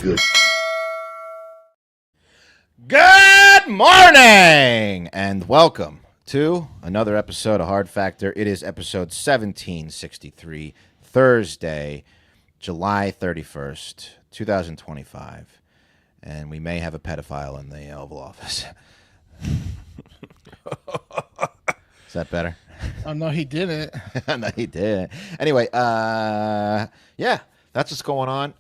good. Good morning and welcome to another episode of Hard Factor. It is episode 1763, Thursday, July 31st, 2025. And we may have a pedophile in the Oval Office. Is that better? Oh, no, he didn't. No, he did. Anyway, yeah, that's what's going on.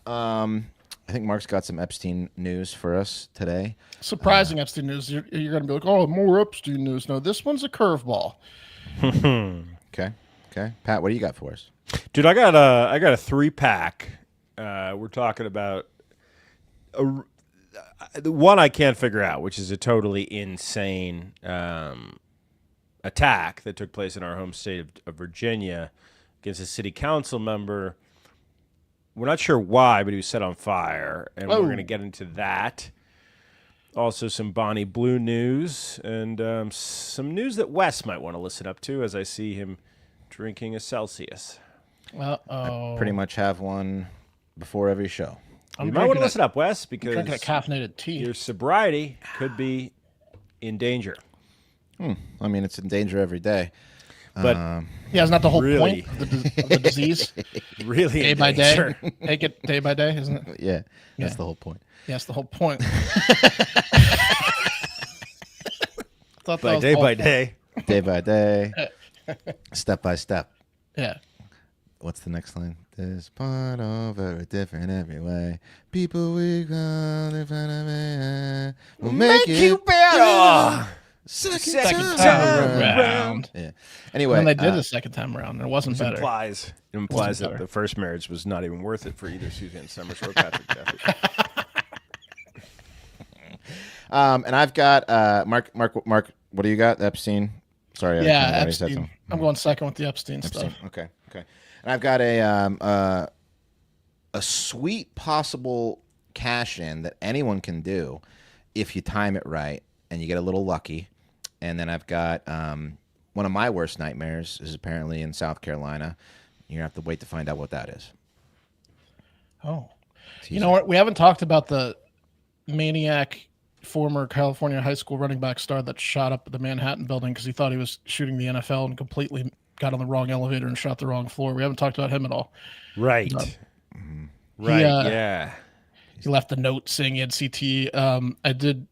I think Mark's got some Epstein news for us today. Surprising Epstein news. You're going to be like, oh, more Epstein news. No, this one's a curveball. Okay. Pat, what do you got for us? Dude, I got a 3-pack. We're talking about the one I can't figure out, which is a totally insane attack that took place in our home state of Virginia against a city council member. We're not sure why, but he was set on fire, and we're going to get into that. Also, some Bonnie Blue news, and some news that Wes might want to listen up to as I see him drinking a Celsius. I pretty much have one before every show. You might want to listen up, Wes, because drinking a caffeinated tea. Your sobriety could be in danger. I mean, it's in danger every day. But yeah, isn't that the whole really, point of the disease? Really, day by day. Take it day by day, isn't it? Yeah, that's the whole point. Yeah, that's the whole point. By day, step by step. Yeah. What's the next line? This part over different every way. People we call in front of me will make you better. Second time around. Yeah. Anyway, when they did the second time around, it wasn't better. It implies that the first marriage was not even worth it for either Suzanne Summers or Patrick Jeffrey. And I've got Mark. What do you got? Epstein. Sorry. Yeah, Epstein. I'm going second with the Epstein stuff. Okay. And I've got a sweet possible cash in that anyone can do if you time it right and you get a little lucky. And then I've got one of my worst nightmares is apparently in South Carolina. You're gonna have to wait to find out what that is. Oh, you know what? We haven't talked about the maniac former California high school running back star that shot up the Manhattan building because he thought he was shooting the NFL and completely got on the wrong elevator and shot the wrong floor. We haven't talked about him at all. Right. Yeah. He left a note saying he had CTE.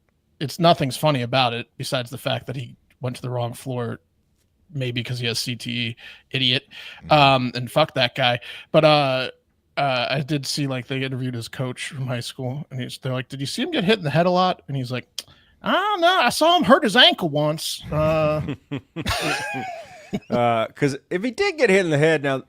Nothing's funny about it besides the fact that he went to the wrong floor, maybe because he has CTE, idiot. And fuck that guy. But I did see they interviewed his coach from high school, and they're like, "Did you see him get hit in the head a lot?" And he's like, "I don't know. I saw him hurt his ankle once." Because if he did get hit in the head, now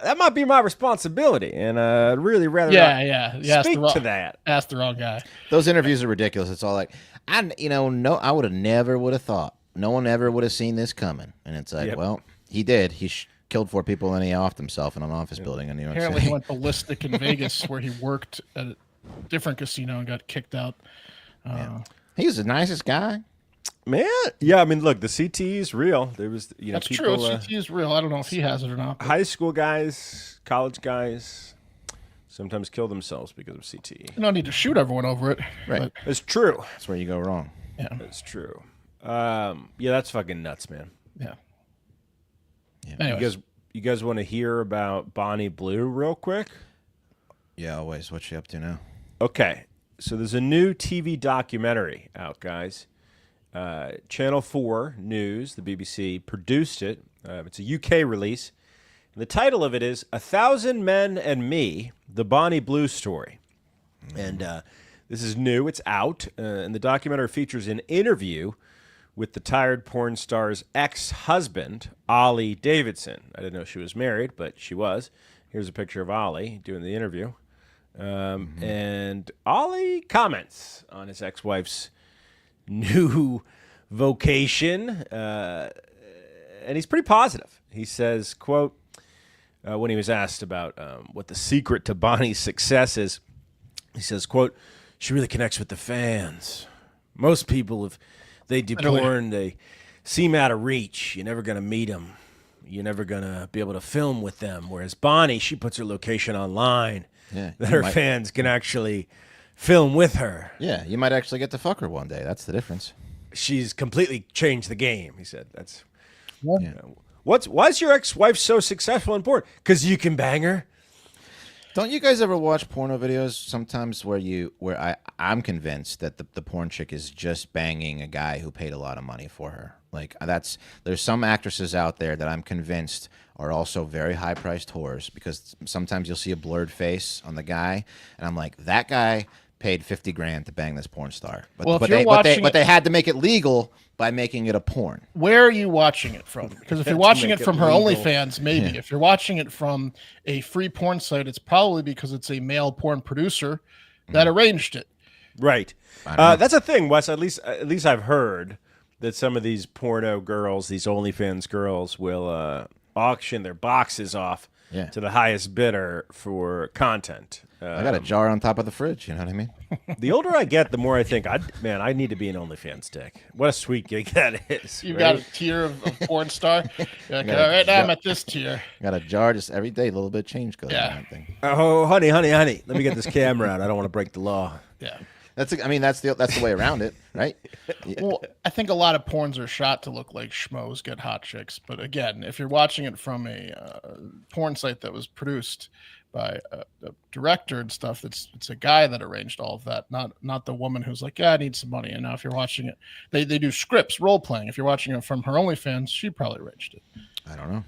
that might be my responsibility, and I'd really rather speak to that. Ask the wrong guy. Those interviews are ridiculous. It's all like, I would have never thought. No one ever would have seen this coming. And it's like, well, he did. He killed 4 people and he offed himself in an office building in New York City. Apparently he went ballistic in Vegas where he worked at a different casino and got kicked out. He was the nicest guy. Man, yeah, I mean, look, the CT is real. There was, that's people, true. CT is real. I don't know if he has it or not. High school guys, college guys, sometimes kill themselves because of CTE. You don't need to shoot everyone over it. Right. It's true. That's where you go wrong. Yeah, it's true. Yeah, that's fucking nuts, man. Yeah. You guys want to hear about Bonnie Blue real quick? Yeah, always. What's she up to now? Okay, so there's a new TV documentary out, guys. Channel 4 News, the BBC, produced it. It's a UK release. And the title of it is 1,000 Men and Me, The Bonnie Blue Story. And this is new. It's out. And the documentary features an interview with the tired porn star's ex-husband, Ollie Davidson. I didn't know she was married, but she was. Here's a picture of Ollie doing the interview. And Ollie comments on his ex-wife's new vocation, and he's pretty positive. He says, quote, when he was asked about what the secret to Bonnie's success is, he says, quote, she really connects with the fans. Most people, if they do porn, they seem out of reach. You're never going to meet them. You're never going to be able to film with them. Whereas Bonnie, she puts her location online that her fans can actually film with her. Yeah, you might actually get to fuck her one day. That's the difference. She's completely changed the game. He said, "That's Yeah. why is your ex-wife so successful in porn? Because you can bang her." Don't you guys ever watch porno videos sometimes where I'm convinced that the porn chick is just banging a guy who paid a lot of money for her? Like there's some actresses out there that I'm convinced are also very high priced whores, because sometimes you'll see a blurred face on the guy and I'm like, that guy paid 50 grand to bang this porn star. Well, But they had to make it legal by making it a porn. Where are you watching it from? Because if you're watching it from her legal. OnlyFans, maybe. Yeah. If you're watching it from a free porn site, it's probably because it's a male porn producer that arranged it. Right. That's a thing, Wes. At least I've heard that some of these porno girls, these OnlyFans girls, will auction their boxes off to the highest bidder for content. I got a jar on top of the fridge. You know what I mean? The older I get, the more I think, I need to be an OnlyFans dick. What a sweet gig that is. You got a tier of porn star. You're like, all right, now I'm at this tier. Got a jar just every day, a little bit of change goes on. Oh, honey, let me get this camera out. I don't want to break the law. Yeah. That's the way around it, right? Well, I think a lot of porns are shot to look like schmoes get hot chicks. But again, if you're watching it from a porn site that was produced by a director and stuff, it's a guy that arranged all of that, not the woman who's like, yeah, I need some money. And now if you're watching it, they do scripts, role playing. If you're watching it from her OnlyFans, she probably arranged it. I don't know.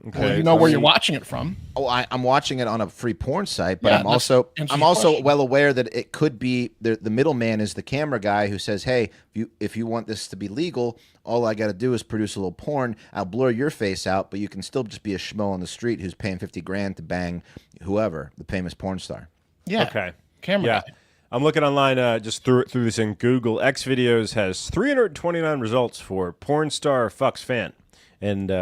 Okay. Well, you know where you're watching it from. Oh, I'm watching it on a free porn site, but Yeah, I'm also question. well aware that it could be the middleman is the camera guy who says, "Hey, if you want this to be legal, all I got to do is produce a little porn. I'll blur your face out, but you can still just be a schmo on the street who's paying 50 grand to bang whoever, the famous porn star." Yeah. Okay. Camera guy. I'm looking online, just through this in Google. X Videos has 329 results for porn star fucks fan. And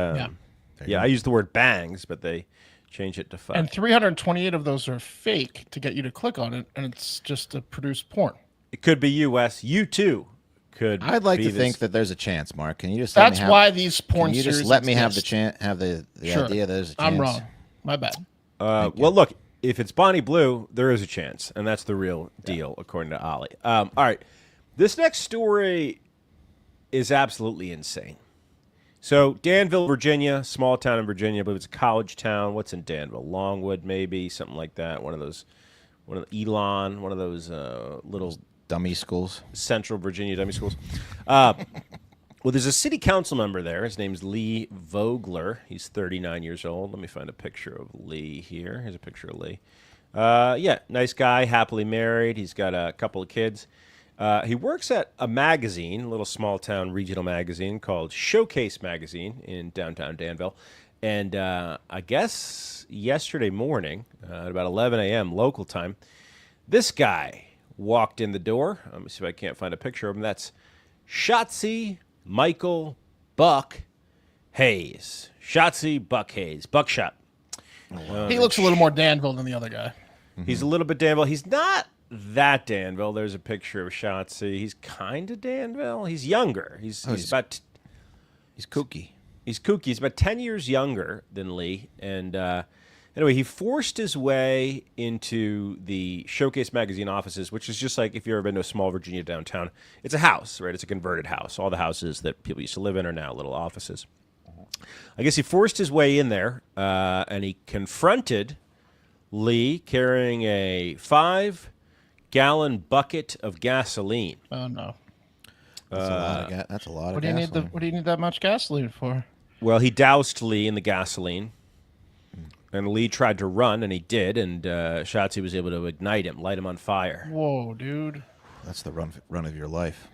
I use the word bangs, but they change it to fuck. And 328 of those are fake to get you to click on it, and it's just to produce porn. It could be you, Wes. You too could. I'd like be to this. think that there's a chance, Mark. Can you just That's why these porn Can you series just let me have the exist. chance, have the Sure. idea there's a chance? I'm wrong. My bad. Well, look, if it's Bonnie Blue, there is a chance, and that's the real deal, according to Ollie. All right, this next story is absolutely insane. So, Danville, Virginia, small town in Virginia, I believe it's a college town. What's in Danville? Longwood, maybe, something like that. One of Elon, one of those little Dummy schools. Central Virginia dummy schools. Well, there's a city council member there. His name's Lee Vogler. He's 39 years old. Let me find a picture of Lee here. Here's a picture of Lee. Nice guy, happily married. He's got a couple of kids. He works at a magazine, a little small-town regional magazine called Showcase Magazine in downtown Danville. And I guess yesterday morning, at about 11 a.m. local time, this guy walked in the door. Let me see if I can't find a picture of him. That's Shotzi Michael Buck Hayes. Shotzi Buck Hayes. Buckshot. He looks a little more Danville than the other guy. He's a little bit Danville. He's not that Danville. There's a picture of Shotzi. He's kind of Danville. He's younger. He's kooky. He's kooky. He's about 10 years younger than Lee. And anyway, he forced his way into the Showcase Magazine offices, which is just like if you've ever been to a small Virginia downtown. It's a house, right? It's a converted house. All the houses that people used to live in are now little offices. I guess he forced his way in there, and he confronted Lee carrying a 5-gallon bucket of gasoline. Oh no! That's a lot of gasoline. What do you need that much gasoline for? Well, he doused Lee in the gasoline, and Lee tried to run, and he did, and Shotzi was able to ignite him, light him on fire. Whoa, dude! That's the run of your life.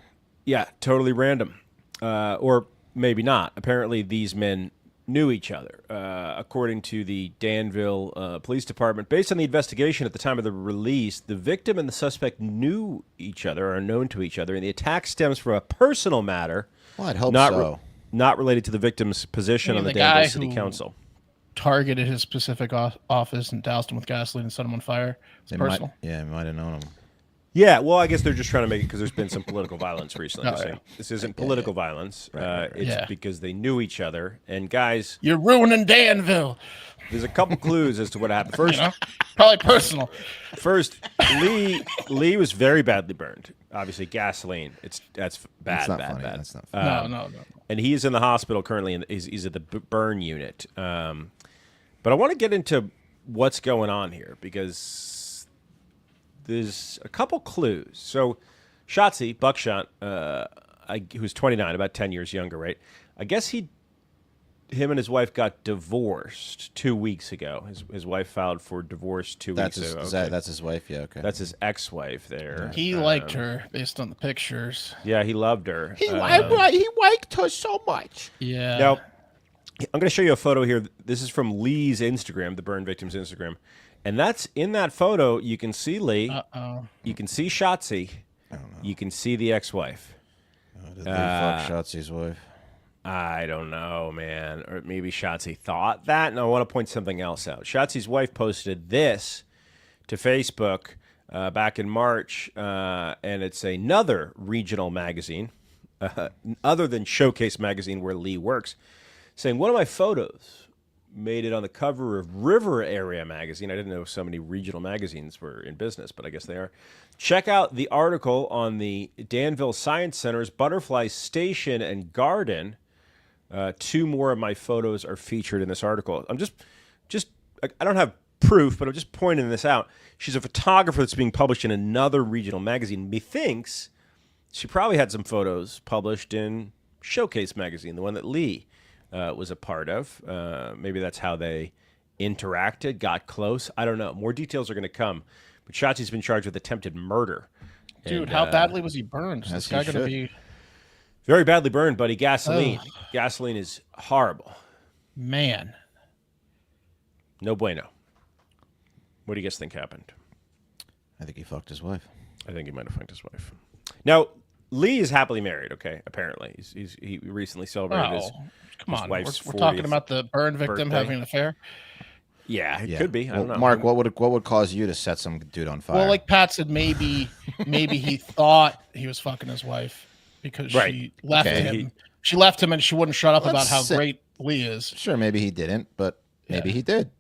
Yeah, totally random. Or maybe not. Apparently, these men knew each other. According to the Danville Police Department, based on the investigation at the time of the release, the victim and the suspect knew each other, or are known to each other, and the attack stems from a personal matter. Well, I'd hope not so. Not related to the victim's position on the Danville City Council. Targeted his specific office and doused him with gasoline and set him on fire. It's personal. He might have known him. Yeah, well, I guess they're just trying to make it because there's been some political violence recently. Oh, They're saying this isn't political violence. It's Yeah. because they knew each other. And guys, You're ruining Danville. there's a couple clues as to what happened. First, You know, probably personal. Lee was very badly burned. Obviously, gasoline. That's bad. That's not bad, funny. bad. That's not funny. No. And he's in the hospital currently, and he's at the burn unit. But I want to get into what's going on here because there's a couple clues. So, Shotzi, Buckshot, who's 29, about 10 years younger, right? I guess him and his wife got divorced 2 weeks ago. His wife filed for divorce 2 weeks ago. That's his wife. Yeah. Okay. That's his ex-wife there. He liked her based on the pictures. Yeah, he loved her. he liked her so much. Yeah. Now, I'm going to show you a photo here. This is from Lee's Instagram, the burn victim's Instagram. And that's in that photo, you can see Lee. Uh-oh. You can see Shotzi. You can see the ex-wife. Did Lee fuck Shotzi's wife? I don't know, man. Or maybe Shotzi thought that. And I want to point something else out. Shotzi's wife posted this to Facebook back in March, and it's another regional magazine, other than Showcase magazine where Lee works, saying, one of my photos made it on the cover of River Area magazine. I didn't know so many regional magazines were in business, but I guess they are. Check out the article on the Danville Science Center's Butterfly Station and Garden. 2 more of my photos are featured in this article. I'm just I don't have proof, but I'm just pointing this out. She's a photographer that's being published in another regional magazine. Methinks she probably had some photos published in Showcase magazine, the one that Lee was a part of. Maybe that's how they interacted, got close. I don't know. More details are going to come. But Shotzi's been charged with attempted murder. Dude, And, how badly was he burned? Is this guy going to be... Very badly burned, buddy. Gasoline. Gasoline is horrible. Man. No bueno. What do you guys think happened? I think he fucked his wife. I think he might have fucked his wife. Now, Lee is happily married, okay, apparently. He recently celebrated his wife's We're talking 40th about the burn victim birthday. having an affair? Yeah, it could be. I don't know. Mark, what would cause you to set some dude on fire? Well, like Pat said, maybe he thought he was fucking his wife because she left him. She left him and she wouldn't shut up about how great Lee is. Sure, maybe he didn't, but maybe he did.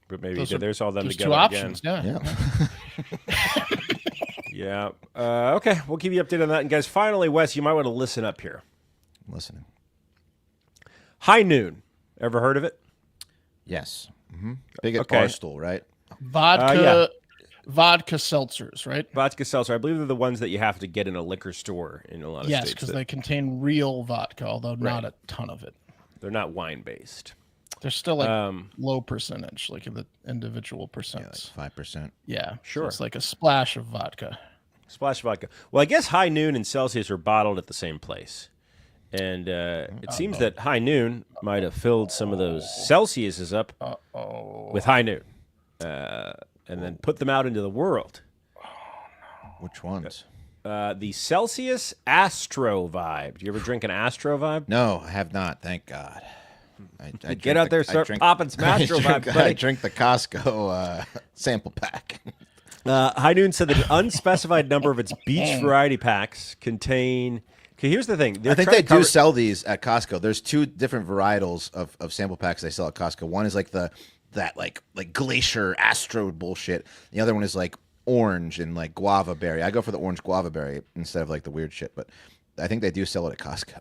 But maybe he did. There's all them There's together 2 options, again. Yeah. Yeah. Okay, we'll keep you updated on that. And guys, finally, Wes, you might want to listen up here. I'm listening. High Noon. Ever heard of it? Yes. Big at Barstool, right? Vodka seltzers, right? Vodka seltzer. I believe they're the ones that you have to get in a liquor store in a lot of states. Yes, because they contain real vodka, although not a ton of it. They're not wine-based. They're still like low percentage, like in the individual percents. Yeah, like 5%. Yeah, sure. So it's like a splash of vodka. Splash vodka. Well, I guess High Noon and Celsius are bottled at the same place. And it seems that High Noon might have filled some of those Celsiuses up with High Noon and then put them out into the world. Which ones? The Celsius Astro Vibe. Do you ever drink an Astro Vibe? No, I have not. Thank God. I Get out there, start popping some Astro Vibe. I drink the Costco sample pack. High Noon said that an unspecified number of its beach variety packs contain... Okay, here's the thing. I think they do sell these at Costco. There's 2 different varietals of sample packs they sell at Costco. One is like that glacier astro bullshit. The other one is like orange and like guava berry. I go for the orange guava berry instead of like the weird shit, but I think they do sell it at Costco.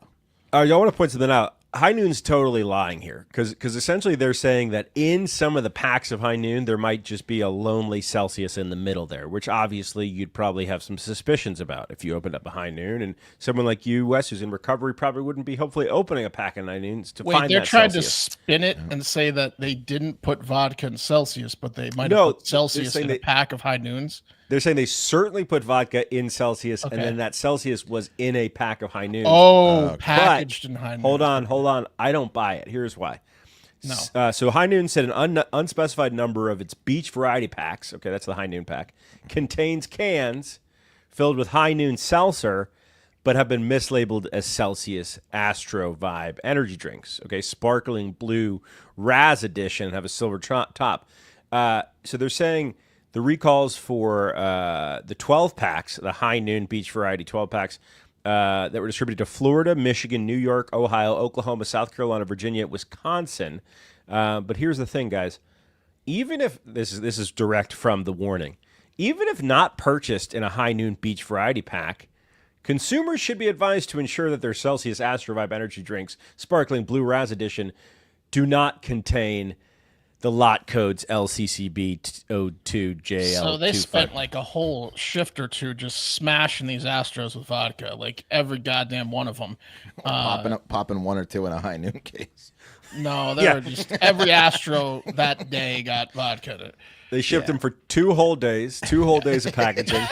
I want to point something out. High Noon's totally lying here because essentially they're saying that in some of the packs of High Noon there might just be a lonely Celsius in the middle there, which obviously you'd probably have some suspicions about if you opened up a High Noon, and someone like you, Wes, who's in recovery, probably wouldn't be hopefully opening a pack of High Noons to find that they're trying Celsius. to spin it and say that they didn't put vodka in Celsius, but they might have put Celsius in a pack of High Noons. They're saying they certainly put vodka in Celsius, and then that Celsius was in a pack of High Noons. Packaged in High Noons. Hold on. I don't buy it. Here's why. No. So High Noon said an unspecified number of its beach variety packs, okay, that's the High Noon pack, contains cans filled with High Noon seltzer, but have been mislabeled as Celsius Astro Vibe energy drinks. Okay, sparkling blue Raz edition have a silver top. So they're saying the recalls for the 12 packs, the High Noon Beach Variety 12 packs that were distributed to Florida, Michigan, New York, Ohio, Oklahoma, South Carolina, Virginia, Wisconsin. But here's the thing, guys. Even if this is direct from the warning, even if not purchased in a High Noon Beach Variety pack, consumers should be advised to ensure that their Celsius Astrovibe energy drinks, Sparkling Blue Raz Edition, do not contain the lot codes LCCB02JL. So they spent like a whole shift or two just smashing these Astros with vodka, like every goddamn one of them. Popping one or two in a High Noon case. No, they were just every Astro that day got vodka. They shipped them for 2 whole days of packaging.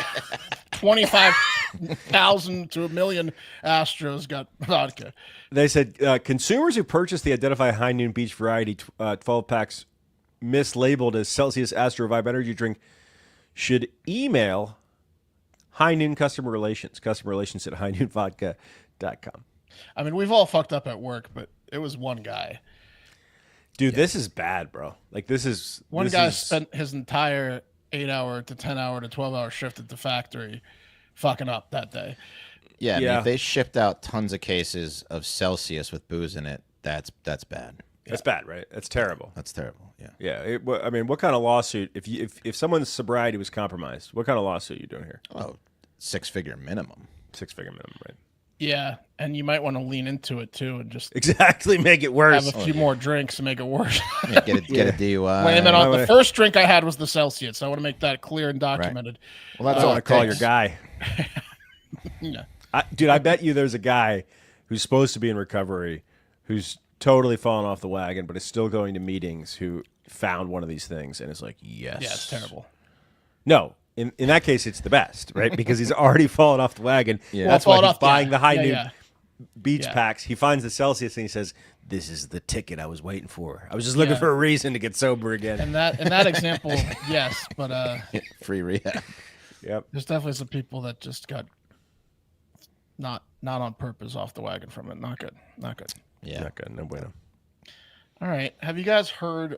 25,000 to 1 million Astros got vodka. They said consumers who purchase the Identify High Noon Beach Variety 12 packs mislabeled as Celsius Astro Vibe energy drink should email High Noon customer relations at highnoonvodka.com. I mean, we've all fucked up at work, but it was one guy. Dude, this is bad, bro. Like, One guy spent his entire 8-hour to 10-hour to 12-hour shift at the factory fucking up that day. Yeah, I mean, if they shipped out tons of cases of Celsius with booze in it, that's bad. That's bad, right? That's terrible. That's terrible. Yeah. Yeah. I mean, what kind of lawsuit? If someone's sobriety was compromised, what kind of lawsuit are you doing here? Oh, 6-figure minimum. 6-figure minimum, right? Yeah, and you might want to lean into it too and just exactly make it worse. Have a few more drinks and make it worse. Yeah, get a DUI. Wait a minute. The first drink I had was the Celsius. So I want to make that clear and documented. Right. Well, that's I all want to call your guy. Yeah. Dude, I bet you there's a guy who's supposed to be in recovery who's totally fallen off the wagon, but is still going to meetings who found one of these things and is like, yes. Yeah, it's terrible. No. In that case, it's the best, right? Because he's already fallen off the wagon. Yeah. That's why he's buying the High Noon Beach packs. He finds the Celsius and he says, "This is the ticket I was waiting for. I was just looking for a reason to get sober again." And in that example, yes, but free rehab. Yep. There's definitely some people that just got not on purpose off the wagon from it. Not good. Yeah. Not good. No bueno. All right. Have you guys heard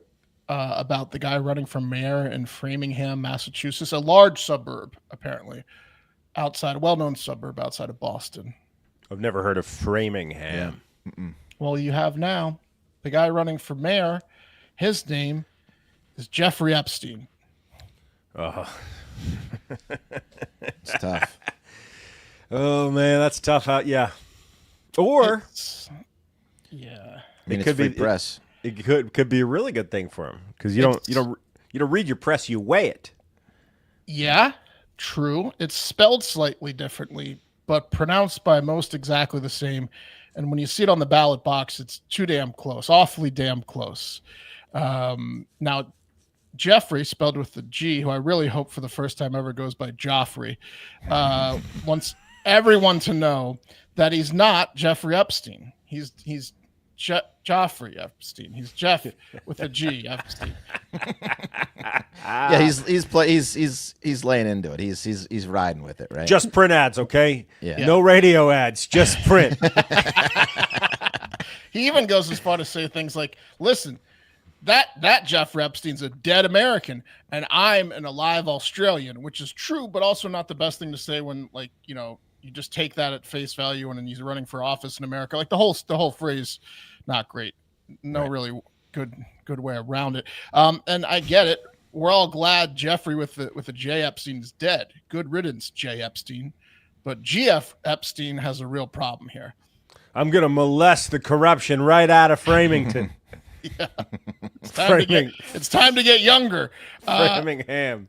about the guy running for mayor in Framingham, Massachusetts, a large suburb, apparently, well-known suburb outside of Boston? I've never heard of Framingham. Yeah. Well, you have now. The guy running for mayor, his name is Jeffrey Epstein. Oh. It's tough. Oh, man, that's tough. Or yeah, I mean, it's free press. It could be a really good thing for him because you don't read your press, you weigh it. Yeah, true. It's spelled slightly differently, but pronounced by most exactly the same. And when you see it on the ballot box, it's too damn close, awfully damn close. Now, Jeffrey, spelled with the G, who I really hope for the first time ever goes by Joffrey, wants everyone to know that he's not Jeffrey Epstein. He's Joffrey Epstein. He's Jeff with a G Epstein. Yeah, he's laying into it. He's riding with it, right? Just print ads, okay? Yeah. No radio ads, just print. He even goes as far to say things like, "Listen, that Jeffrey Epstein's a dead American, and I'm an alive Australian," which is true, but also not the best thing to say when, like, you just take that at face value and he's running for office in America. Like the whole phrase, not great. No, right. Really good way around it. And I get it. We're all glad Jeffrey with the J Epstein is dead. Good riddance, J Epstein. But GF Epstein has a real problem here. I'm going to molest the corruption right out of Framington. Yeah. It's time to get younger. Framingham.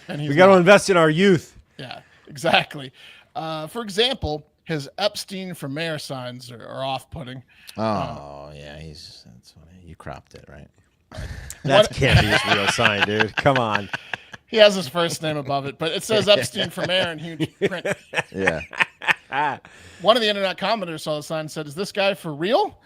And we got to invest in our youth. Yeah, exactly. For example, his Epstein for mayor signs are off-putting. Oh, yeah, that's funny. You cropped it, right? That can't be his real sign, dude. Come on. He has his first name above it, but it says Epstein for mayor in huge print. Yeah. One of the internet commenters saw the sign and said, "Is this guy for real?"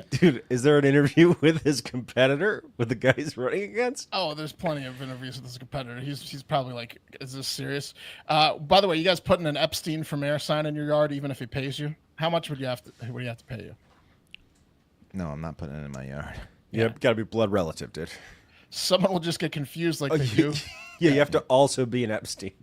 Dude, is there an interview with his competitor, with the guy he's running against? Oh, there's plenty of interviews with his competitor. He's probably like, "Is this serious?" By the way, you guys putting an Epstein for mayor sign in your yard, even if he pays you? How much would he have to pay you? No, I'm not putting it in my yard. Yeah, got to be blood relative, dude. someone will just get confused like they do. Yeah, you have to also be an Epstein.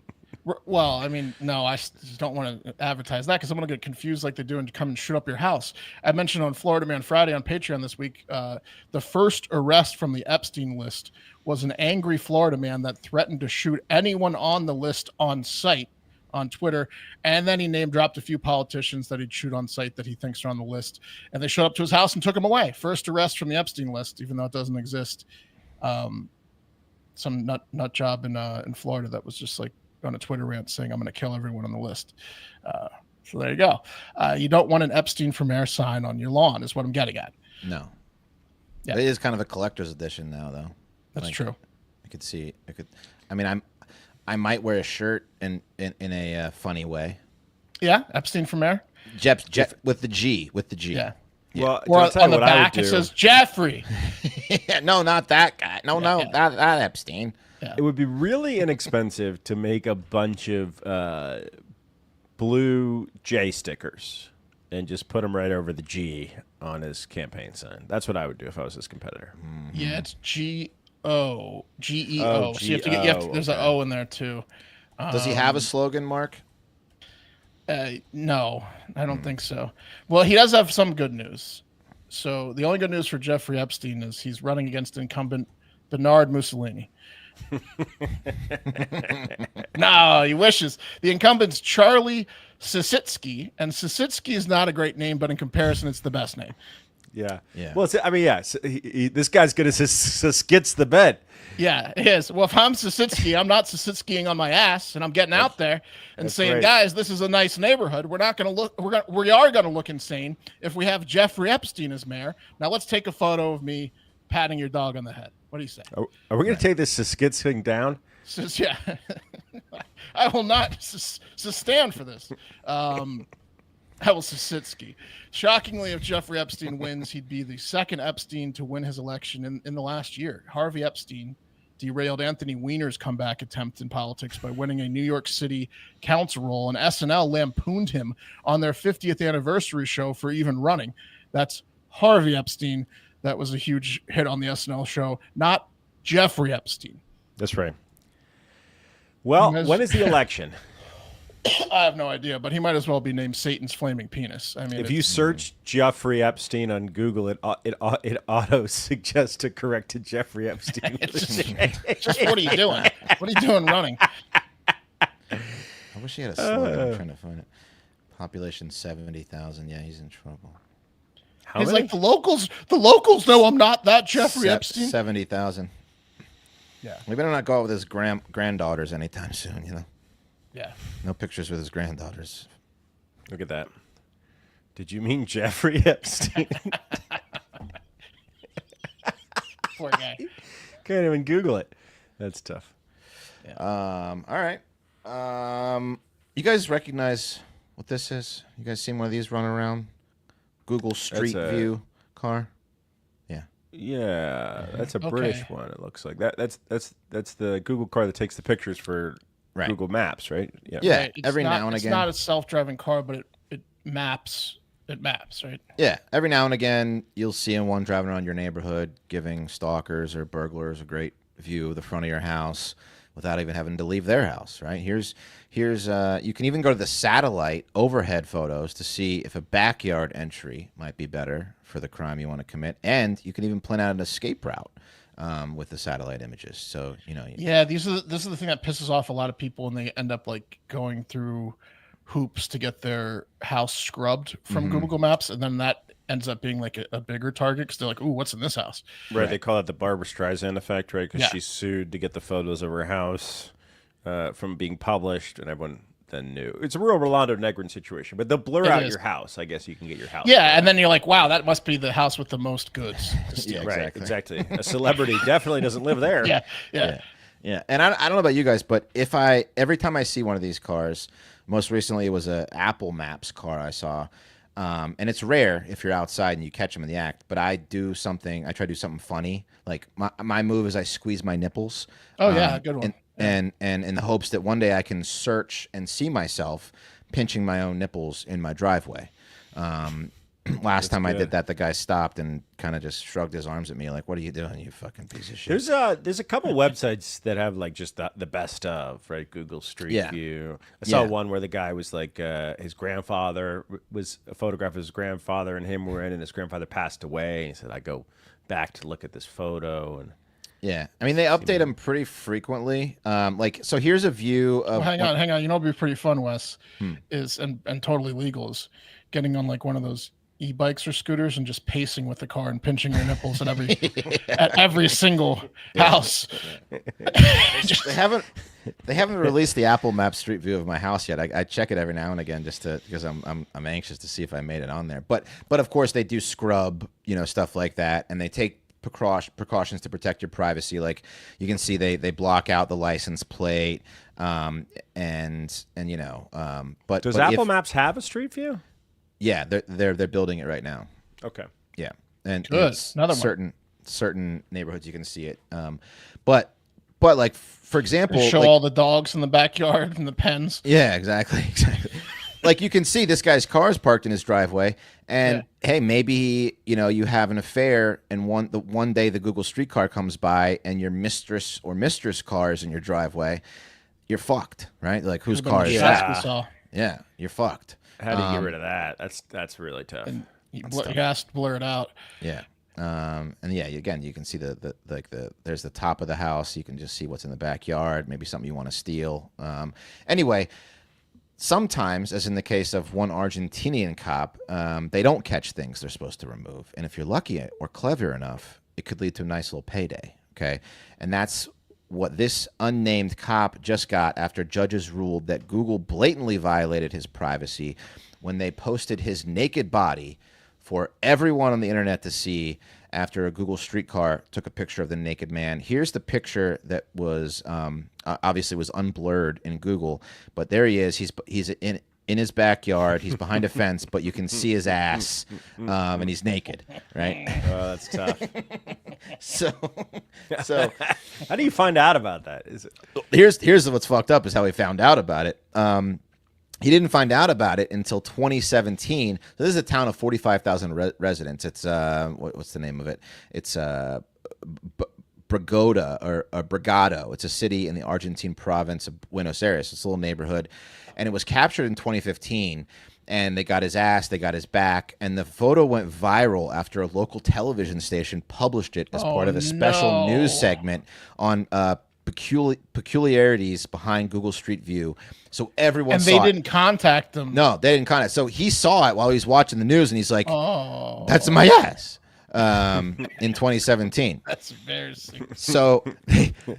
Well, I mean, no, I just don't want to advertise that because someone will get confused like they do and come and shoot up your house. I mentioned on Florida Man Friday on Patreon this week, the first arrest from the Epstein list was an angry Florida man that threatened to shoot anyone on the list on site on Twitter. And then he name dropped a few politicians that he'd shoot on site that he thinks are on the list. And they showed up to his house and took him away. First arrest from the Epstein list, even though it doesn't exist. Some nut job in Florida that was just like on a Twitter rant saying, I'm going to kill everyone on the list. So there you go. You don't want an Epstein for mayor sign on your lawn is what I'm getting at. No. Yeah. It is kind of a collector's edition now, though. That's true. I could see. I mean, I might wear a shirt in a funny way. Yeah, Epstein for mayor. Jeff with the G. Yeah. Well, Or I'll tell on you the what I would back it do. says Jeffrey. No, not that guy. No, that Epstein. Yeah. It would be really inexpensive to make a bunch of blue J stickers and just put them right over the G on his campaign sign. That's what I would do if I was his competitor. Yeah, it's G-O. G-E-O. Oh, So you have to G-O, there's an okay. O in there too. Does he have a slogan, Mark? No, I don't think so. Well, he does have some good news. So the only good news for Jeffrey Epstein is he's running against incumbent Bernard Mussolini. No, he wishes. The incumbent's Charlie Sisitsky, and Sisitsky is not a great name, but in comparison, it's the best name. Yeah. Yeah. Well, this guy's going to skits the bet. Yeah, it is. Well, if I'm Sisitsky, I'm not Sisitskying on my ass, and I'm getting out there and that's saying, right. guys, this is a nice neighborhood. We're not going to look. We are going to look insane if we have Jeffrey Epstein as mayor. Now let's take a photo of me patting your dog on the head. What do you say? Are we going to take this skits thing down? Says, yeah, I will not stand for this. I will Sisitsky. Shockingly, if Jeffrey Epstein wins, he'd be the second Epstein to win his election in the last year. Harvey Epstein derailed Anthony Weiner's comeback attempt in politics by winning a New York City council role, and SNL lampooned him on their 50th anniversary show for even running. That's Harvey Epstein. That was a huge hit on the SNL show, not Jeffrey Epstein. That's right. Well, when is the election? I have no idea, but he might as well be named Satan's flaming penis. I mean, If you search Jeffrey Epstein on Google, it auto suggests to correct to Jeffrey Epstein. it's just what are you doing? What are you doing running? I wish he had a slogan. I'm trying to find it. Population 70,000. Yeah, he's in trouble. How He's many? like the locals know I'm not that Jeffrey Epstein. 70,000. Yeah. We better not go out with his granddaughters anytime soon. Yeah. No pictures with his granddaughters. Look at that. Did you mean Jeffrey Epstein? Poor guy. Can't even Google it. That's tough. All right. You guys recognize what this is? You guys seen one of these running around? Google Street That's a- View car. Yeah. Yeah, that's a Okay. British one. It looks like that's the Google car that takes the pictures for Right. Google Maps, right? Yeah. Right, it's every not- now and it's again. not a self-driving car, but it maps. It maps, right? Yeah, every now and again you'll see one driving around your neighborhood, giving stalkers or burglars a great view of the front of your house without even having to leave their house. Right here's you can even go to the satellite overhead photos to see if a backyard entry might be better for the crime you want to commit, and you can even plan out an escape route with the satellite images. So Yeah, this is the thing that pisses off a lot of people, and they end up like going through hoops to get their house scrubbed from Google Maps, and then that ends up being like a bigger target because they're like, "Ooh, what's in this house?" Right. They call it the Barbara Streisand effect, right? Because Yeah. she sued to get the photos of her house from being published, and everyone then knew. It's a real Rolando Negrin situation, but they'll blur out is. your house. I guess you can get your house. Yeah, and then you're like, "Wow, that must be the house with the most goods." to steal." Yeah, Right. exactly. Exactly. A celebrity definitely doesn't live there. Yeah. Yeah, and I don't know about you guys, but every time I see one of these cars, most recently it was a Apple Maps car I saw, and it's rare if you're outside and you catch them in the act. But I try to do something funny. Like my move is I squeeze my nipples. Oh, yeah, good one. And in the hopes that one day I can search and see myself pinching my own nipples in my driveway. Last time I did that, the guy stopped and kind of just shrugged his arms at me like, "What are you doing, you fucking piece of shit?" There's a couple websites that have like just the best of, right? Google Street Yeah. View. I saw Yeah. one where the guy was like his grandfather was a photograph of his grandfather and him were in, and his grandfather passed away. And he said, "I go back to look at this photo." And Yeah, I mean they update them pretty frequently. Like, so here's a view of. Well, hang on. You know, what'd be pretty fun, Wes, is and totally legal is getting on like one of those e-bikes or scooters and just pacing with the car and pinching your nipples at every single house. They haven't released the Apple Maps Street View of my house yet. I check it every now and again just because I'm anxious to see if I made it on there. But of course they do scrub, stuff like that, and they take precautions to protect your privacy. Like you can see they block out the license plate, but does but Apple Maps have a Street View? Yeah, they're building it right now. Okay. Yeah, and Good. it's Another one. certain neighborhoods you can see it. But like for example, Show like, all the dogs in the backyard and the pens. yeah, exactly. Like you can see this guy's car is parked in his driveway, and hey, maybe you have an affair, and one day the Google Street car comes by, and your mistress car is in your driveway. You're fucked, right? Like whose car is that? Yeah, you're fucked. How do you get rid of that? That's really tough. You has to blur it out. Yeah. And yeah, again, you can see there's the top of the house. You can just see what's in the backyard. Maybe something you want to steal. Anyway, sometimes, as in the case of one Argentinian cop, they don't catch things they're supposed to remove. And if you're lucky or clever enough, it could lead to a nice little payday. Okay, and that's what this unnamed cop just got after judges ruled that Google blatantly violated his privacy when they posted his naked body for everyone on the internet to see after a Google streetcar took a picture of the naked man. Here's the picture that was obviously was unblurred in Google, but there he is. He's in his backyard. He's behind a fence, but you can see his ass, and he's naked, right? Oh, that's tough. So How do you find out about that? Is it? here's what's fucked up is how he found out about it. He didn't find out about it until 2017. So this is a town of 45,000 residents. It's what's the name of it? It's Bragado. It's a city in the Argentine province of Buenos Aires. It's a little neighborhood, and it was captured in 2015. And they got his ass, they got his back, and the photo went viral after a local television station published it as part of a special news segment on peculiarities behind Google Street View. So everyone and saw they didn't contact them. No, they didn't contact. So he saw it while he was watching the news, and he's like, "Oh, that's my ass." In 2017. That's embarrassing. So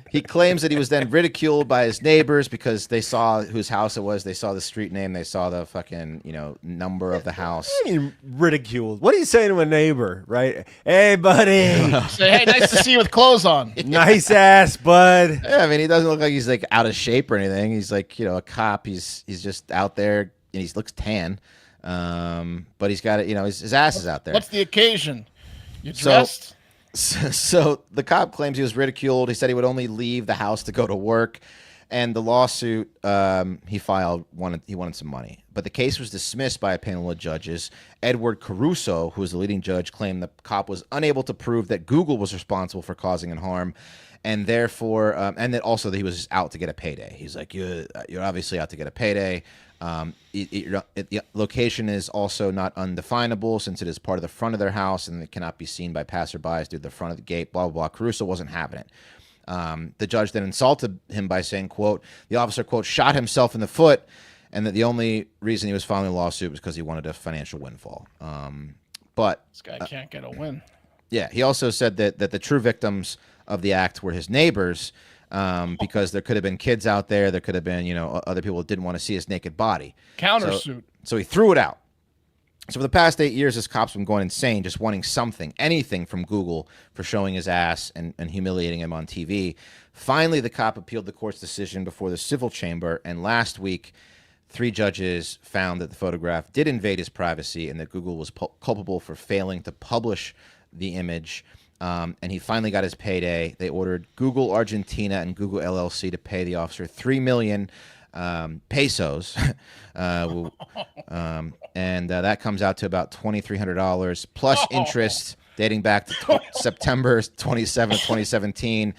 he claims that he was then ridiculed by his neighbors because they saw whose house it was. They saw the street name. They saw the fucking, number of the house. What do you mean ridiculed? What are you saying to a neighbor, right? Hey, buddy. Say, hey, nice to see you with clothes on. Nice ass, bud. Yeah, I mean, he doesn't look like he's like out of shape or anything. He's like, a cop. He's just out there and he looks tan. But he's got it, his ass is out there. What's the occasion? You dressed? So the cop claims he was ridiculed. He said he would only leave the house to go to work. And the lawsuit he filed, he wanted some money. But the case was dismissed by a panel of judges. Edward Caruso, who was the leading judge, claimed the cop was unable to prove that Google was responsible for causing harm, and therefore, and that also that he was out to get a payday. He's like, you're obviously out to get a payday. The location is also not undefinable since it is part of the front of their house and it cannot be seen by passerbys through the front of the gate, blah, blah, blah. Caruso wasn't having it. The judge then insulted him by saying, quote, the officer, quote, shot himself in the foot, and that the only reason he was filing a lawsuit was because he wanted a financial windfall. But this guy can't get a win. Yeah, he also said that the true victims of the act were his neighbors, because there could have been kids out there. There could have been, other people that didn't want to see his naked body. Countersuit. So he threw it out. So for the past 8 years, this cop's been going insane, just wanting anything from Google for showing his ass and humiliating him on TV. Finally, the cop appealed the court's decision before the civil chamber, and last week, 3 judges found that the photograph did invade his privacy and that Google was culpable for failing to publish the image. And he finally got his payday. They ordered Google Argentina and Google LLC to pay the officer $3 million pesos, and that comes out to about $2,300 plus interest dating back to September 27, 2017.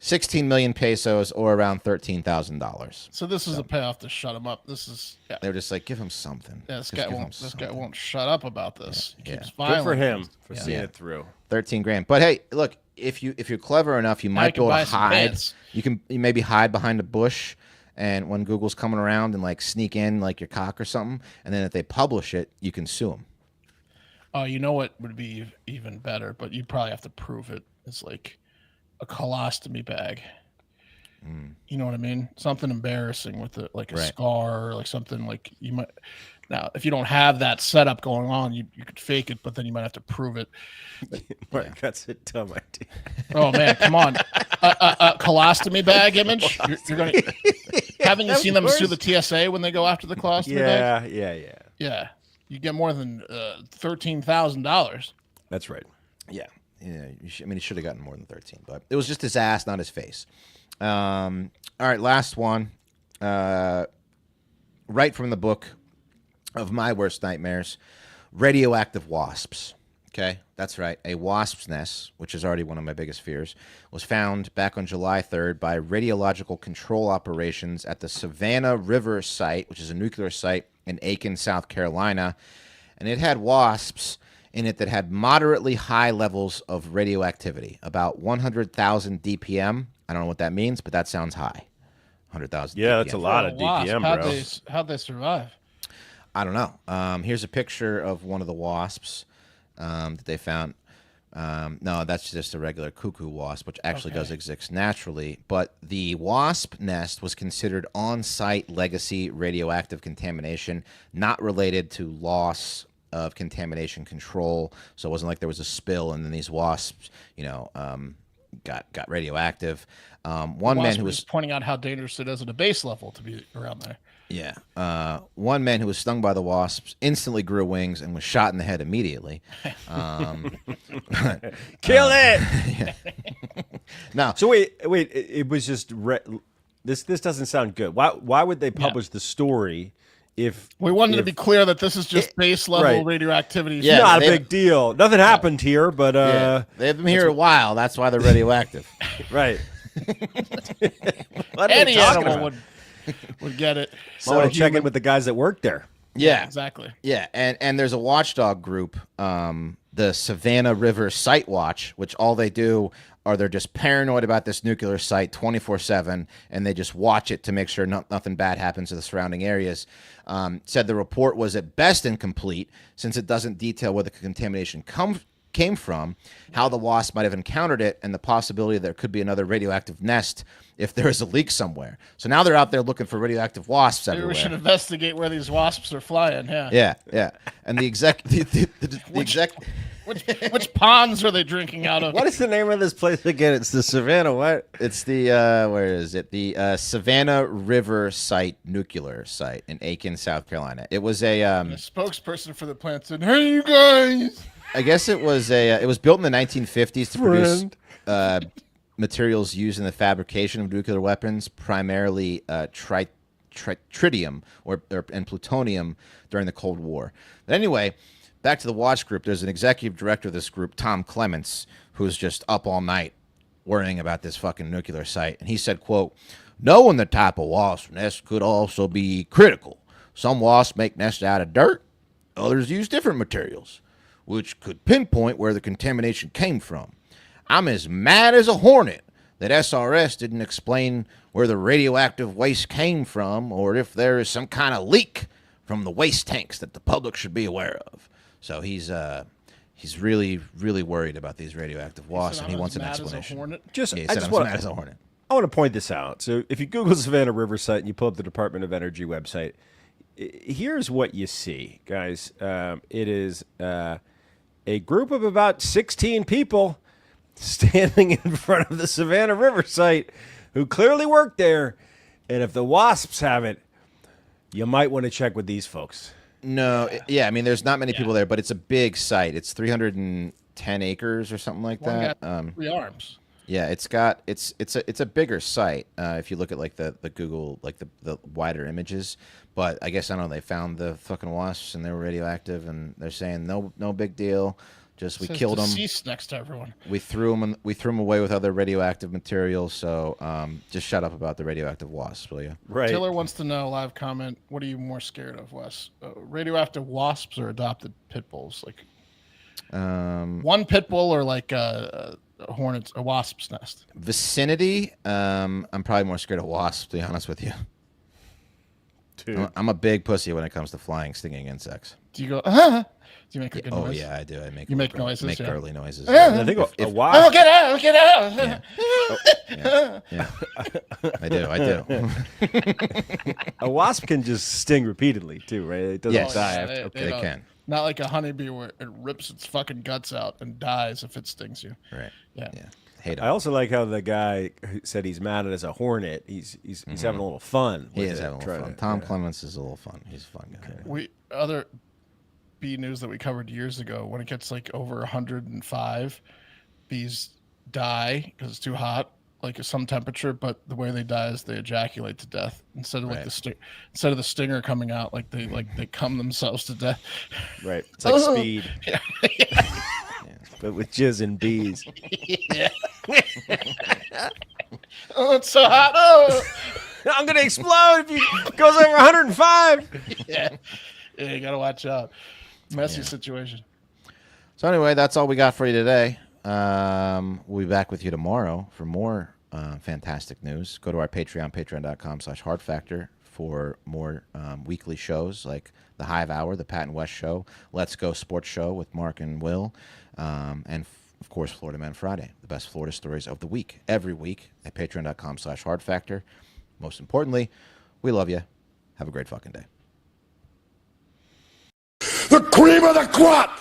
16 million pesos, or around $13,000. So this is a payoff to shut him up. This is They're just like, give him something. Yeah, Just give him this guy something. won't shut up about this. He keeps Good filing for him things. for seeing it through. 13 grand. But hey, look, if you're clever enough, you might be can able buy to some hide. pants. You maybe hide behind a bush, and when Google's coming around and like sneak in like your cock or something, and then if they publish it, you can sue them. Oh, you know what would be even better, but you probably have to prove it. It's like a colostomy bag. You know what I mean? Something embarrassing with it, like a scar, or like something like you might. Now, if you don't have that setup going on, you could fake it, but then you might have to prove it. Mark, that's a dumb idea. Oh man, come on! A colostomy bag image? You're gonna. Haven't you seen them sue the TSA when they go after the colostomy bag? Yeah. You get more than $13,000. That's right. Yeah. He should have gotten more than 13, but it was just his ass, not his face. All right, last one. Right from the book of my worst nightmares, Radioactive Wasps. Okay, that's right. A wasp's nest, which is already one of my biggest fears, was found back on July 3rd by Radiological Control Operations at the Savannah River site, which is a nuclear site in Aiken, South Carolina. And it had wasps in it that had moderately high levels of radioactivity, about 100,000 DPM. I don't know what that means, but that sounds high. 100,000 Yeah, DPM. that's a lot of DPM, bro. How'd they survive? I don't know. Here's a picture of one of the wasps that they found. No, that's just a regular cuckoo wasp, which actually does exist naturally. But the wasp nest was considered on-site legacy radioactive contamination, not related to loss of contamination control. So it wasn't like there was a spill and then these wasps, got radioactive. One man who was pointing out how dangerous it is at a base level to be around there. Yeah. One man who was stung by the wasps instantly grew wings and was shot in the head immediately. Kill it! Yeah. Now, So wait. It was just this. This doesn't sound good. Why would they publish the story if We wanted to be clear that this is just base level right. radioactivity. Yeah, not a they- big deal? Nothing happened here, but they've been here a while. That's why they're radioactive. right. What are Any they talking animal about? would get it. I want to check in with the guys that work there. Yeah. Exactly. Yeah, and there's a watchdog group, the Savannah River Site Watch, which all they do are they're just paranoid about this nuclear site 24/7, and they just watch it to make sure nothing bad happens to the surrounding areas. Said the report was at best incomplete since it doesn't detail where the contamination came from, how the wasp might have encountered it, and the possibility there could be another radioactive nest if there is a leak somewhere. So now they're out there looking for radioactive wasps Maybe everywhere. we should investigate where these wasps are flying. Yeah. And the exec, Which ponds are they drinking out of? What is the name of this place again? It's the Savannah. What? it's the where is it? The Savannah River site, nuclear site in Aiken, South Carolina. It was a The spokesperson for the plant said, "Hey, you guys." I guess it was it was built in the 1950s to produce materials used in the fabrication of nuclear weapons, primarily tritium and plutonium during the Cold War. But anyway, back to the watch group. There's an executive director of this group, Tom Clements, who's just up all night worrying about this fucking nuclear site. And he said, quote, "Knowing the type of wasp nest could also be critical. Some wasps make nests out of dirt. Others use different materials, which could pinpoint where the contamination came from. I'm as mad as a hornet that SRS didn't explain where the radioactive waste came from or if there is some kind of leak from the waste tanks that the public should be aware of." So he's really, really worried about these radioactive wasps, and he wants an explanation. Hornet. Yeah, he said, "I'm as mad as a hornet." I want to point this out. So if you Google Savannah River site and you pull up the Department of Energy website, here's what you see, guys. It is a group of about 16 people standing in front of the Savannah River site who clearly work there. And if the wasps have it, you might want to check with these folks. No, yeah, I mean, there's not many people there, but it's a big site. It's 310 acres or something like One that. got 3 arms. Yeah, it's a bigger site if you look at like the Google like the wider images. But I guess I don't know they found the fucking wasps and they were radioactive and they're saying no big deal. Just we Says killed them. deceased next to everyone. We threw them away with other radioactive materials. So just shut up about the radioactive wasps, will you? Right. Taylor wants to know, live comment, what are you more scared of, Wes? Radioactive wasps or adopted pit bulls? Like one pit bull or like a wasp's nest? Vicinity. I'm probably more scared of wasps, to be honest with you. Dude. I'm a big pussy when it comes to flying, stinging insects. Do you go, do you make a good Oh noise? yeah, I do. I make noises, make yeah. girly noises. I think a wasp. Oh, get out, get out. Yeah. I do. A wasp can just sting repeatedly too, right? It doesn't Yes. die Yeah, after. They don't. can. Not like a honeybee where it rips its fucking guts out and dies if it stings you. Right. Yeah. Hate I them. also like how the guy who said he's mad at as a hornet. He's having a little fun. He with is it, having a trying little fun. to- Tom yeah. Clements is a little fun. He's a fun guy. Other bee news that we covered years ago, when it gets like over 105, bees die because it's too hot, like at some temperature, but the way they die is they ejaculate to death instead of like Right. instead of the stinger coming out, like they come themselves to death. Right. It's like speed, but with jizz and bees. Yeah. Oh, it's so hot. Oh, I'm gonna explode if it goes over 105. yeah. Yeah, you gotta watch out. Messy situation. So anyway, that's all we got for you today. We'll be back with you tomorrow for more fantastic news. Go to our Patreon, patreon.com/Hard Factor for more weekly shows like the Hive Hour, the Pat and West Show, Let's Go Sports Show with Mark and Will, and of course, Florida Man Friday, the best Florida stories of the week, every week at patreon.com/Hard Factor. Most importantly, we love you. Have a great fucking day. The cream of the crop!